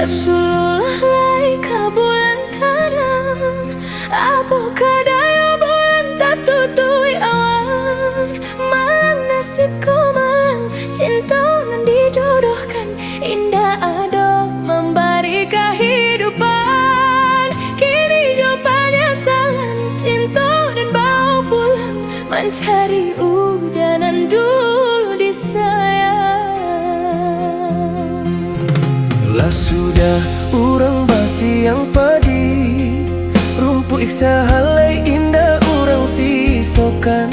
Rasulullah lai ka bulan terang, apakah daya bulan tak tutui awan. Malang nasibku malang, cinta nan dijodohkan, indah ado memberi kehidupan. Kini jawabannya salam, cinta dan bawa pulang, mencari udanan dulu disayang. Lah sudah urang basi yang padi, rumpu iksa halai indah urang sisokan.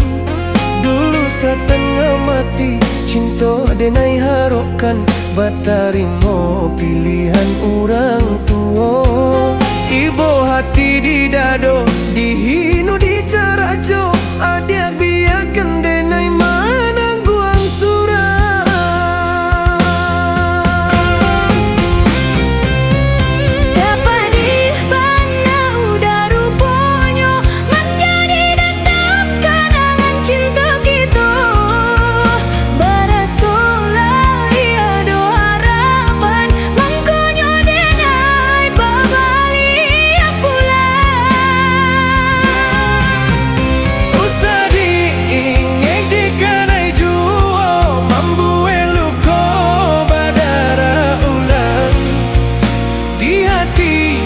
Dulu setengah mati, cinta denai harokan, batarimo pilihan urang tua. Ibu hati di dado, dihinu di carajo, adiak biarkan denai manangguang surah.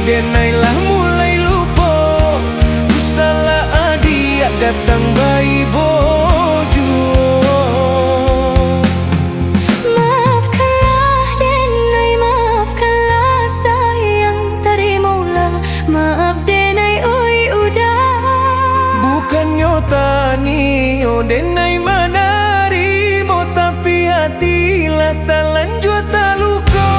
Denailah mulai lupa, usalah adia datang bayi bojo. Maafkanlah denai, maafkanlah sayang, terimalah maaf denai oi udah. Bukannya tani o denai manarimo, tapi hatilah tak lanjut tak luka.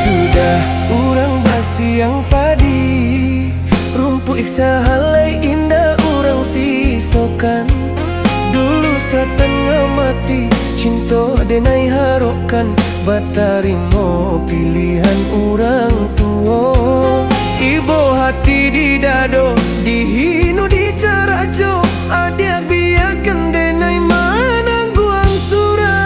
Sudah urang basi yang padi, rumpu iksa halai indah urang sisokan. Dulu setengah mati, cinta denai harokan, batarimo pilihan urang tua. Ibu hati di dado, dihinu di carajo, adiak biarkan denai manangguang surah.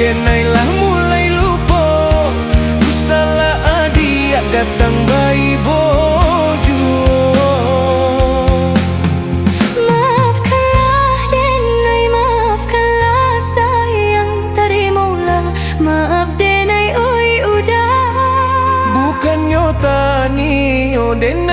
Denailah mulai lupa, usalah adia datang bayi bojo. Maafkanlah denai, maafkanlah sayang, terimalah maaf denai oi udah. Bukannya tani o denai